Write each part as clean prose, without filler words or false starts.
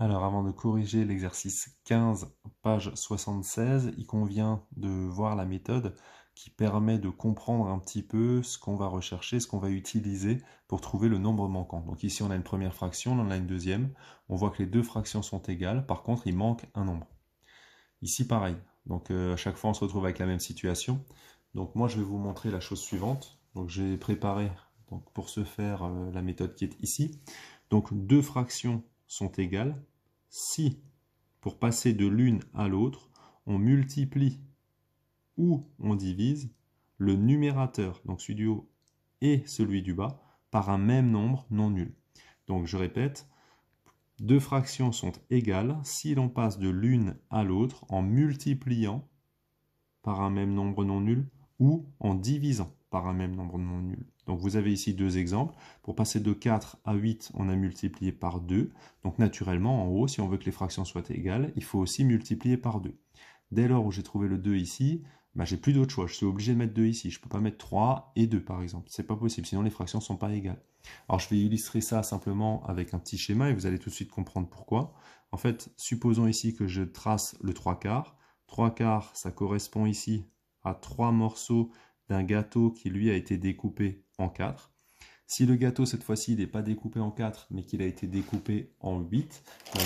Alors, avant de corriger l'exercice 15, page 76, il convient de voir la méthode qui permet de comprendre un petit peu ce qu'on va rechercher, ce qu'on va utiliser pour trouver le nombre manquant. Donc ici, on a une première fraction, on en a une deuxième. On voit que les deux fractions sont égales. Par contre, il manque un nombre. Ici, pareil. Donc à chaque fois, on se retrouve avec la même situation. Donc moi, je vais vous montrer la chose suivante. Donc j'ai préparé pour ce faire la méthode qui est ici. Donc deux fractions sont égales si, pour passer de l'une à l'autre, on multiplie ou on divise le numérateur, donc celui du haut et celui du bas, par un même nombre non nul. Donc je répète, deux fractions sont égales si l'on passe de l'une à l'autre en multipliant par un même nombre non nul ou en divisant par un même nombre non nul. Donc vous avez ici deux exemples. Pour passer de 4 à 8, on a multiplié par 2. Donc naturellement, en haut, si on veut que les fractions soient égales, il faut aussi multiplier par 2. Dès lors où j'ai trouvé le 2 ici, j'ai plus d'autre choix. Je suis obligé de mettre 2 ici. Je ne peux pas mettre 3 et 2 par exemple. C'est pas possible, sinon les fractions ne sont pas égales. Alors je vais illustrer ça simplement avec un petit schéma et vous allez tout de suite comprendre pourquoi. En fait, supposons ici que je trace le 3/4. 3/4, ça correspond ici à 3 morceaux d'un gâteau qui lui a été découpé en 4. Si le gâteau cette fois-ci n'est pas découpé en 4 mais qu'il a été découpé en 8,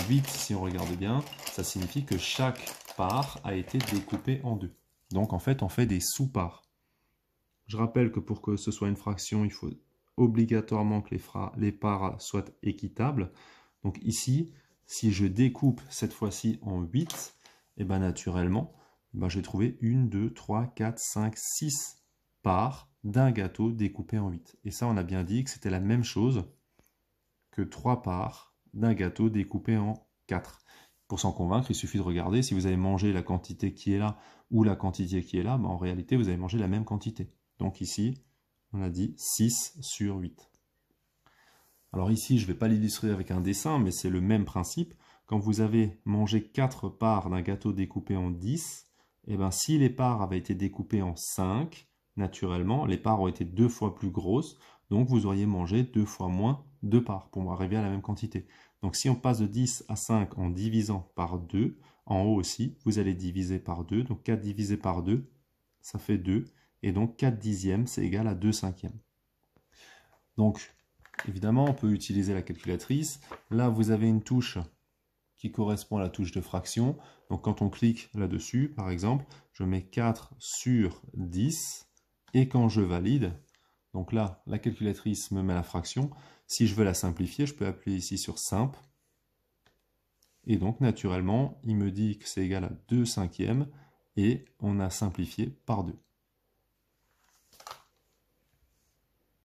8 si on regarde bien, ça signifie que chaque part a été découpée en 2. Donc en fait on fait des sous-parts. Je rappelle que pour que ce soit une fraction, il faut obligatoirement que les parts soient équitables. Donc ici, si je découpe cette fois-ci en 8, et bien naturellement, je vais trouver 1, 2, 3, 4, 5, 6 parts d'un gâteau découpé en 8. Et ça, on a bien dit que c'était la même chose que 3 parts d'un gâteau découpé en 4. Pour s'en convaincre, il suffit de regarder si vous avez mangé la quantité qui est là ou la quantité qui est là, en réalité, vous avez mangé la même quantité. Donc ici, on a dit 6 sur 8. Alors ici, je ne vais pas l'illustrer avec un dessin, mais c'est le même principe. Quand vous avez mangé 4 parts d'un gâteau découpé en 10, si les parts avaient été découpées en 5, naturellement, les parts ont été 2 fois plus grosses, donc vous auriez mangé 2 fois moins de parts pour arriver à la même quantité. Donc si on passe de 10 à 5 en divisant par 2, en haut aussi, vous allez diviser par 2. Donc 4 divisé par 2, ça fait 2. Et donc 4 dixièmes, c'est égal à 2 cinquièmes. Donc, évidemment, on peut utiliser la calculatrice. Là, vous avez une touche qui correspond à la touche de fraction. Donc, quand on clique là-dessus, par exemple, je mets 4 sur 10. Et quand je valide, donc là, la calculatrice me met la fraction. Si je veux la simplifier, je peux appuyer ici sur simple. Et donc, naturellement, il me dit que c'est égal à 2 cinquièmes. Et on a simplifié par 2.